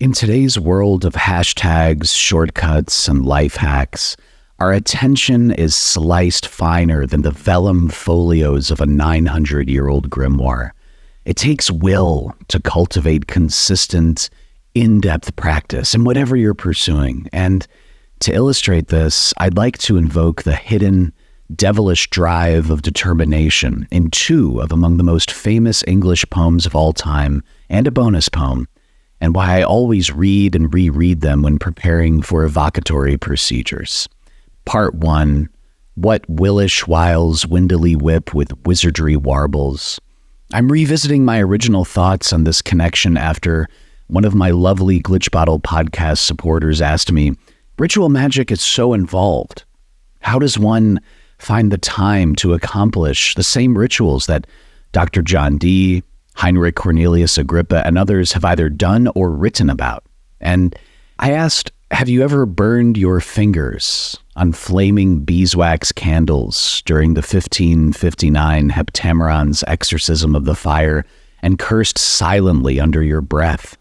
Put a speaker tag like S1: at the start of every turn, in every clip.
S1: In today's world of hashtags, shortcuts, and life hacks, our attention is sliced finer than the vellum folios of a 900-year-old grimoire. It takes will to cultivate consistent, in-depth practice in whatever you're pursuing. And to illustrate this, I'd like to invoke the hidden, devilish drive of determination in two of among the most famous English poems of all time, and a bonus poem, and why I always read and reread them when preparing for evocatory procedures. Part 1, What Willish Wiles Windily Whip with Wizardry Warbles. I'm revisiting my original thoughts on this connection after one of my lovely Glitch Bottle podcast supporters asked me, ritual magic is so involved. How does one find the time to accomplish the same rituals that Dr. John Dee, Heinrich Cornelius Agrippa, and others have either done or written about? And I asked, have you ever burned your fingers on flaming beeswax candles during the 1559 Heptameron's exorcism of the fire and cursed silently under your breath?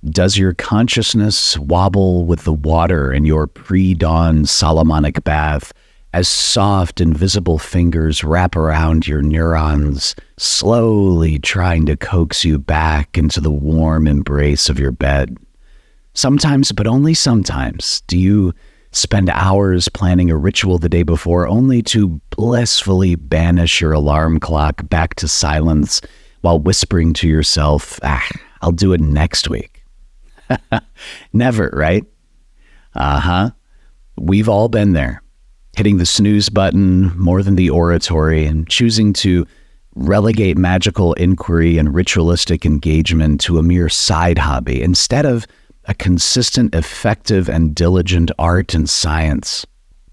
S1: Does your consciousness wobble with the water in your pre-dawn Solomonic bath as soft, invisible fingers wrap around your neurons, slowly trying to coax you back into the warm embrace of your bed? Sometimes, but only sometimes, do you spend hours planning a ritual the day before only to blissfully banish your alarm clock back to silence while whispering to yourself, I'll do it next week. Never, right? We've all been there, hitting the snooze button more than the oratory and choosing to relegate magical inquiry and ritualistic engagement to a mere side hobby instead of a consistent, effective, and diligent art and science.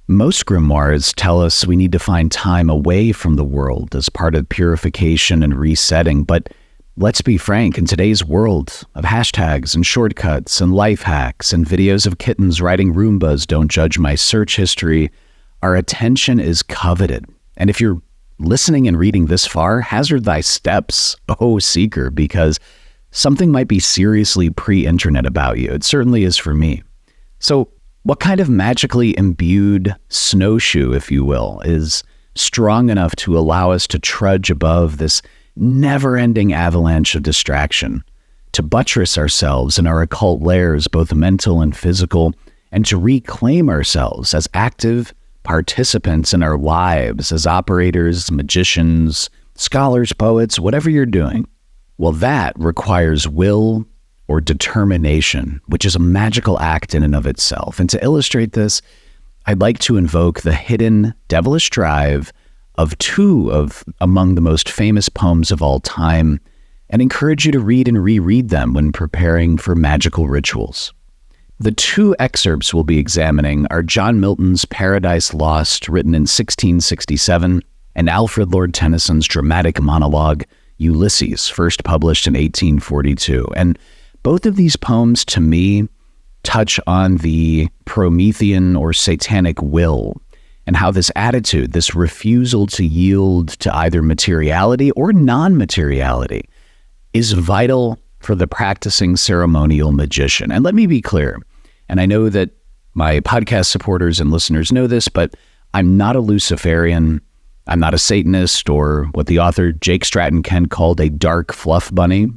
S1: Most grimoires tell us we need to find time away from the world as part of purification and resetting, but let's be frank, in today's world of hashtags and shortcuts and life hacks and videos of kittens riding Roombas don't judge my search history, our attention is coveted. And if you're listening and reading this far, hazard thy steps, O seeker, because something might be seriously pre-internet about you. It certainly is for me. So what kind of magically imbued snowshoe, if you will, is strong enough to allow us to trudge above this never-ending avalanche of distraction, to buttress ourselves in our occult layers, both mental and physical, and to reclaim ourselves as active participants in our lives, as operators, magicians, scholars, poets, whatever you're doing? Well, that requires will or determination, which is a magical act in and of itself. And to illustrate this, I'd like to invoke the hidden devilish drive of two of among the most famous poems of all time and encourage you to read and reread them when preparing for magical rituals. The two excerpts we'll be examining are John Milton's Paradise Lost, written in 1667, and Alfred Lord Tennyson's dramatic monologue, Ulysses, first published in 1842. And both of these poems, to me, touch on the Promethean or Satanic will, and how this attitude, this refusal to yield to either materiality or non-materiality, is vital for the practicing ceremonial magician. And let me be clear, and I know that my podcast supporters and listeners know this, but I'm not a Luciferian. I'm not a Satanist, or what the author Jake Stratton Kent called a dark fluff bunny,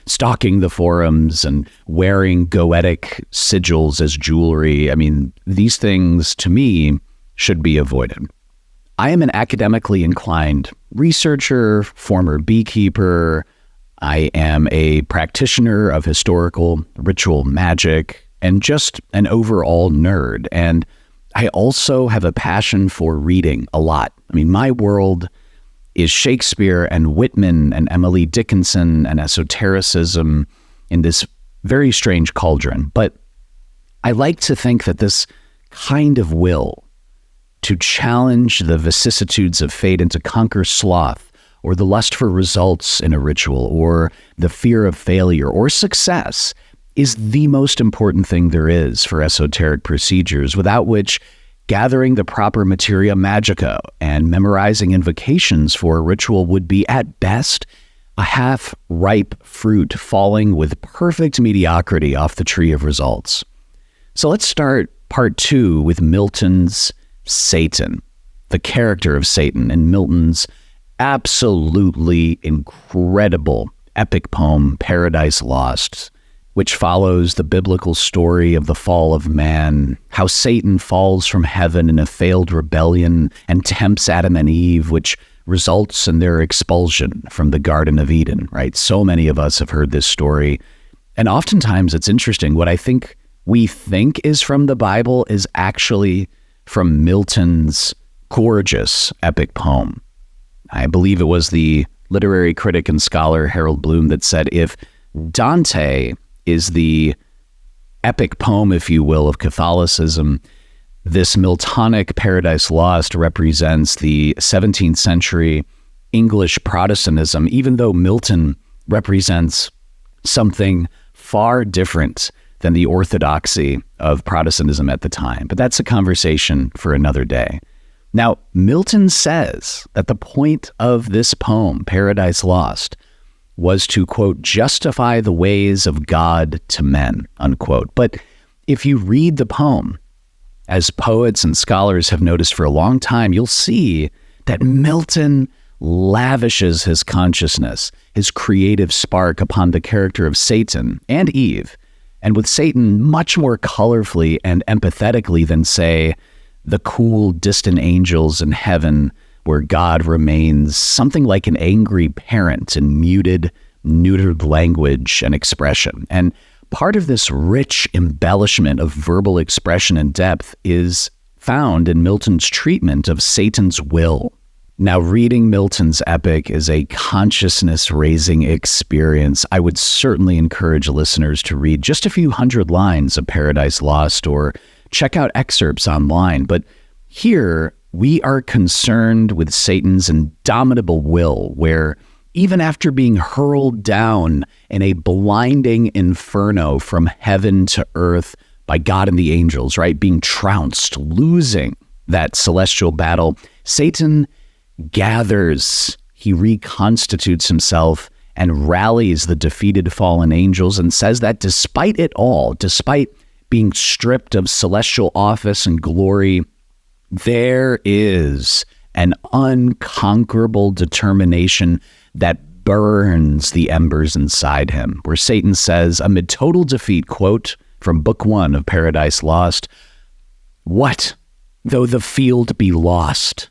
S1: stalking the forums and wearing goetic sigils as jewelry. I mean, these things, to me, should be avoided. I am an academically inclined researcher, former beekeeper. I am a practitioner of historical ritual magic and just an overall nerd. And I also have a passion for reading a lot. I mean, my world is Shakespeare and Whitman and Emily Dickinson and esotericism in this very strange cauldron. But I like to think that this kind of will to challenge the vicissitudes of fate and to conquer sloth or the lust for results in a ritual or the fear of failure or success is the most important thing there is for esoteric procedures, without which gathering the proper materia magica and memorizing invocations for a ritual would be, at best, a half-ripe fruit falling with perfect mediocrity off the tree of results. So let's start part 2 with Milton's Satan, the character of Satan in Milton's absolutely incredible epic poem, Paradise Lost, which follows the biblical story of the fall of man, how Satan falls from heaven in a failed rebellion and tempts Adam and Eve, which results in their expulsion from the Garden of Eden, right? So many of us have heard this story. And oftentimes it's interesting. What we think is from the Bible is actually from Milton's gorgeous epic poem. I believe it was the literary critic and scholar Harold Bloom that said, if Dante is the epic poem, if you will, of Catholicism, this Miltonic Paradise Lost represents the 17th century English Protestantism, even though Milton represents something far different than the orthodoxy of Protestantism at the time. But that's a conversation for another day. Now, Milton says that the point of this poem, Paradise Lost, was to, quote, justify the ways of God to men, unquote. But if you read the poem, as poets and scholars have noticed for a long time, you'll see that Milton lavishes his consciousness, his creative spark upon the character of Satan and Eve, and with Satan much more colorfully and empathetically than, say, the cool, distant angels in heaven, where God remains something like an angry parent in muted, neutered language and expression. And part of this rich embellishment of verbal expression and depth is found in Milton's treatment of Satan's will. Now, reading Milton's epic is a consciousness-raising experience. I would certainly encourage listeners to read just a few hundred lines of Paradise Lost or check out excerpts online. But here, we are concerned with Satan's indomitable will, where even after being hurled down in a blinding inferno from heaven to earth by God and the angels, right, being trounced, losing that celestial battle, Satan gathers, he reconstitutes himself and rallies the defeated fallen angels and says that despite it all, despite being stripped of celestial office and glory, there is an unconquerable determination that burns the embers inside him, where Satan says, amid total defeat, quote, from Book 1 of Paradise Lost, "What though the field be lost?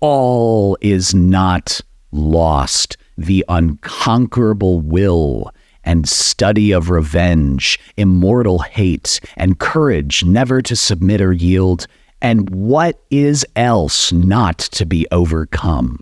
S1: All is not lost. The unconquerable will and study of revenge, immortal hate, and courage never to submit or yield, and what is else not to be overcome."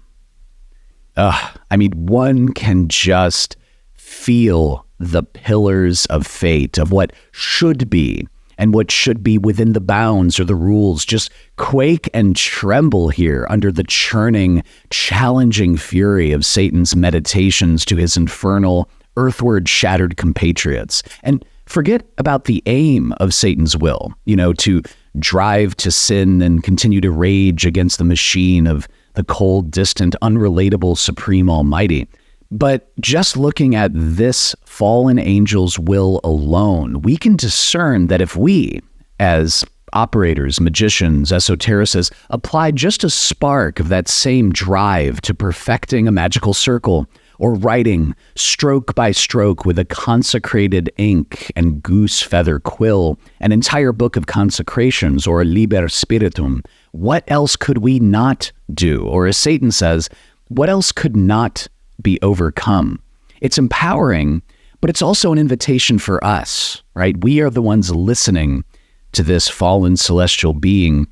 S1: One can just feel the pillars of fate, of what should be and what should be within the bounds or the rules, just quake and tremble here under the churning, challenging fury of Satan's meditations to his infernal, earthward shattered compatriots. And forget about the aim of Satan's will, to drive to sin and continue to rage against the machine of the cold, distant, unrelatable Supreme Almighty. But just looking at this fallen angel's will alone, we can discern that if we, as operators, magicians, esotericists, apply just a spark of that same drive to perfecting a magical circle, or writing stroke by stroke with a consecrated ink and goose feather quill, an entire book of consecrations or a liber spiritum, what else could we not do? Or as Satan says, what else could not be overcome? It's empowering, but it's also an invitation for us, right? We are the ones listening to this fallen celestial being,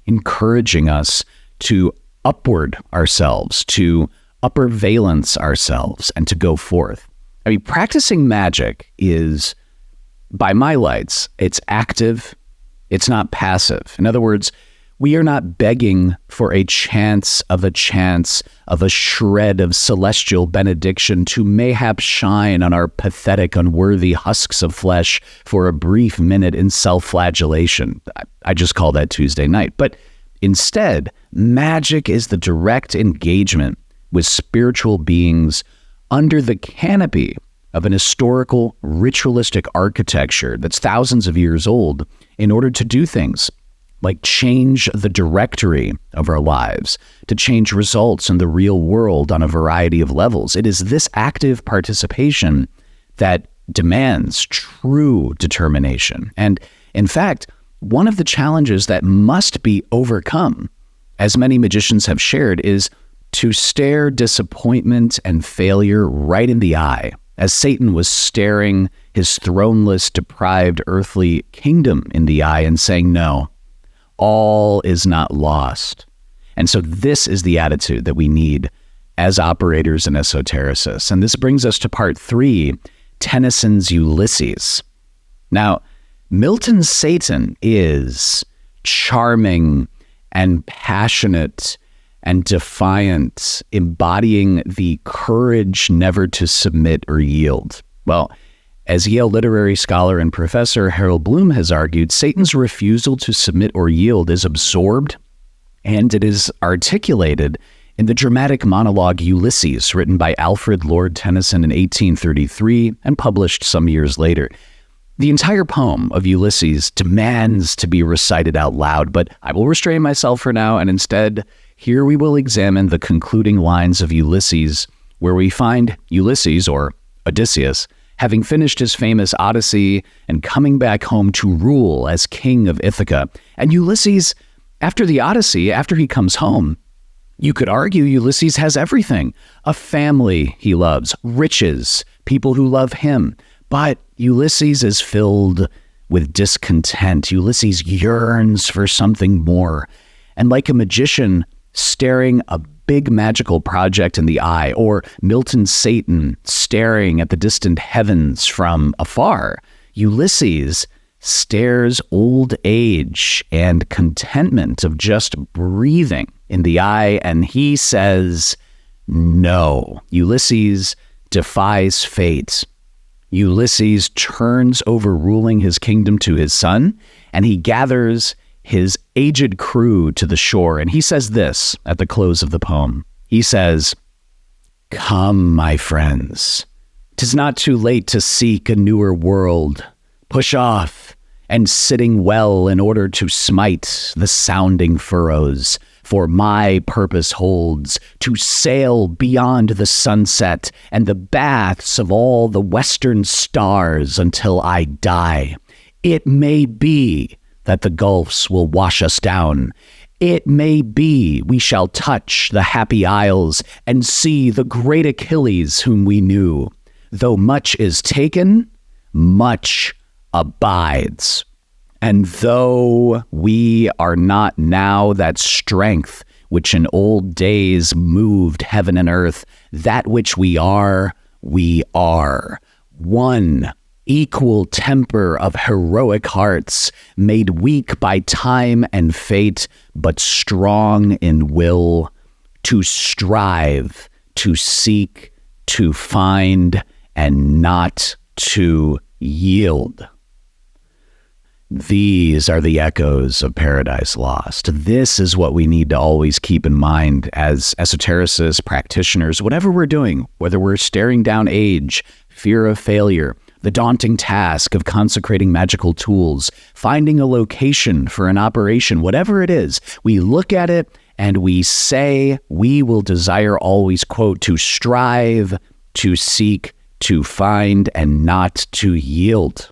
S1: encouraging us to upward ourselves, to upper valence ourselves, and to go forth. Practicing magic is, by my lights, it's active, it's not passive. In other words, we are not begging for a chance of a shred of celestial benediction to mayhap shine on our pathetic, unworthy husks of flesh for a brief minute in self-flagellation. I just call that Tuesday night. But instead, magic is the direct engagement with spiritual beings under the canopy of an historical, ritualistic architecture that's thousands of years old in order to do things like change the directory of our lives, to change results in the real world on a variety of levels. It is this active participation that demands true determination. And in fact, one of the challenges that must be overcome, as many magicians have shared, is to stare disappointment and failure right in the eye, as Satan was staring his throneless, deprived earthly kingdom in the eye and saying, no, all is not lost. And so this is the attitude that we need as operators and esotericists. And this brings us to part 3, Tennyson's Ulysses. Now, Milton's Satan is charming and passionate and defiant, embodying the courage never to submit or yield. Well, as Yale literary scholar and professor Harold Bloom has argued, Satan's refusal to submit or yield is absorbed, and it is articulated in the dramatic monologue Ulysses, written by Alfred Lord Tennyson in 1833 and published some years later. The entire poem of Ulysses demands to be recited out loud, but I will restrain myself for now, and instead, here we will examine the concluding lines of Ulysses, where we find Ulysses, or Odysseus, having finished his famous Odyssey and coming back home to rule as king of Ithaca. And Ulysses, after the Odyssey, after he comes home, you could argue Ulysses has everything. A family he loves, riches, people who love him. But Ulysses is filled with discontent. Ulysses yearns for something more. And like a magician staring a big magical project in the eye, or Milton's Satan staring at the distant heavens from afar, Ulysses stares old age and contentment of just breathing in the eye, and he says, no. Ulysses defies fate. Ulysses turns over ruling his kingdom to his son, and he gathers his aged crew to the shore. And he says this at the close of the poem. He says, "Come, my friends, 'tis not too late to seek a newer world. Push off, and sitting well in order to smite the sounding furrows. For my purpose holds to sail beyond the sunset and the baths of all the western stars until I die. It may be that the gulfs will wash us down. It may be we shall touch the happy isles and see the great Achilles whom we knew. Though much is taken, much abides. And though we are not now that strength which in old days moved heaven and earth, that which we are, one equal temper of heroic hearts, made weak by time and fate, but strong in will, to strive, to seek, to find, and not to yield." These are the echoes of Paradise Lost. This is what we need to always keep in mind as esotericists, practitioners, whatever we're doing, whether we're staring down age, fear of failure, the daunting task of consecrating magical tools, finding a location for an operation, whatever it is, we look at it and we say we will desire always, quote, to strive, to seek, to find, and not to yield.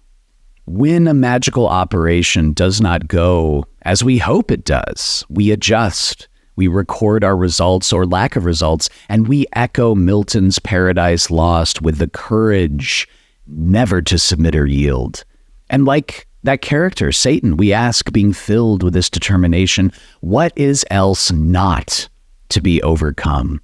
S1: When a magical operation does not go as we hope it does, we adjust, we record our results or lack of results, and we echo Milton's Paradise Lost with the courage never to submit or yield. And like that character, Satan, we ask, being filled with this determination, what is else not to be overcome?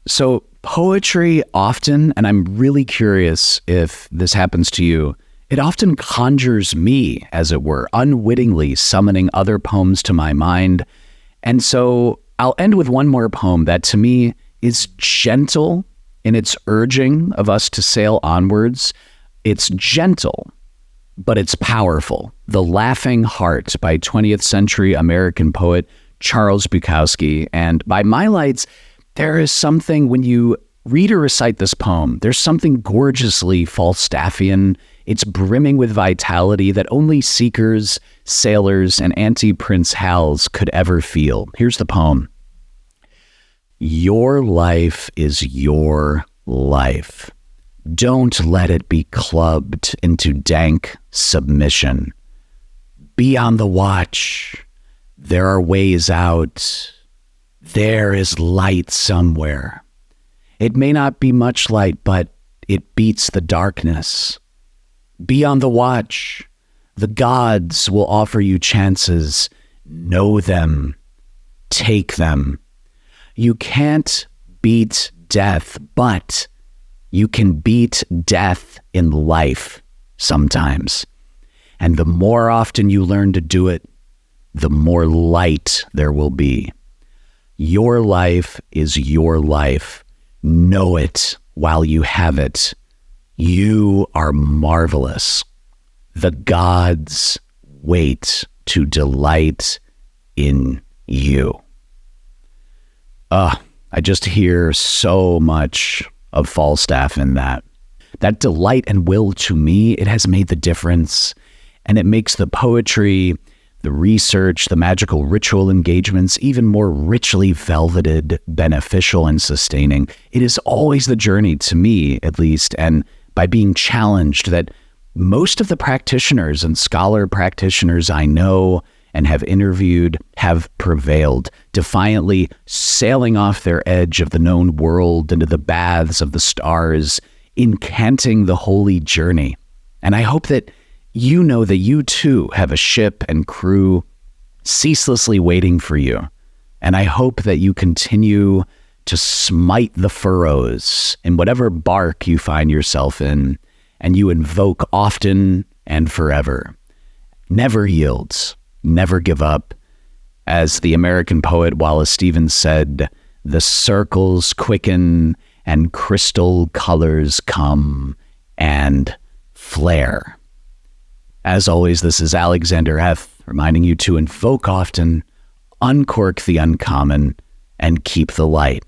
S1: So poetry often, and I'm really curious if this happens to you, it often conjures me, as it were, unwittingly summoning other poems to my mind. And so I'll end with one more poem that to me is gentle in its urging of us to sail onwards. It's gentle, but it's powerful. The Laughing Heart by 20th century American poet Charles Bukowski. And by my lights, there is something when you Read or recite this poem. There's something gorgeously Falstaffian. It's brimming with vitality that only seekers, sailors, and anti-Prince Hals could ever feel. Here's the poem. Your life is your life. Don't let it be clubbed into dank submission. Be on the watch. There are ways out. There is light somewhere. It may not be much light, but it beats the darkness. Be on the watch. The gods will offer you chances. Know them. Take them. You can't beat death, but you can beat death in life sometimes. And the more often you learn to do it, the more light there will be. Your life is your life. Know it while you have it. You are marvelous. The gods wait to delight in you. I just hear so much of Falstaff in that. That delight and will, to me, it has made the difference. And it makes the poetry, the research, the magical ritual engagements even more richly velveted, beneficial, and sustaining. It is always the journey, to me at least, and by being challenged, that most of the practitioners and scholar practitioners I know and have interviewed have prevailed, defiantly sailing off their edge of the known world into the baths of the stars, incanting the holy journey. And I hope that you know that you too have a ship and crew ceaselessly waiting for you. And I hope that you continue to smite the furrows in whatever bark you find yourself in, and you invoke often and forever. Never yields, never give up. As the American poet Wallace Stevens said, the circles quicken and crystal colors come and flare. As always, this is Alexander F., reminding you to invoke often, uncork the uncommon, and keep the light.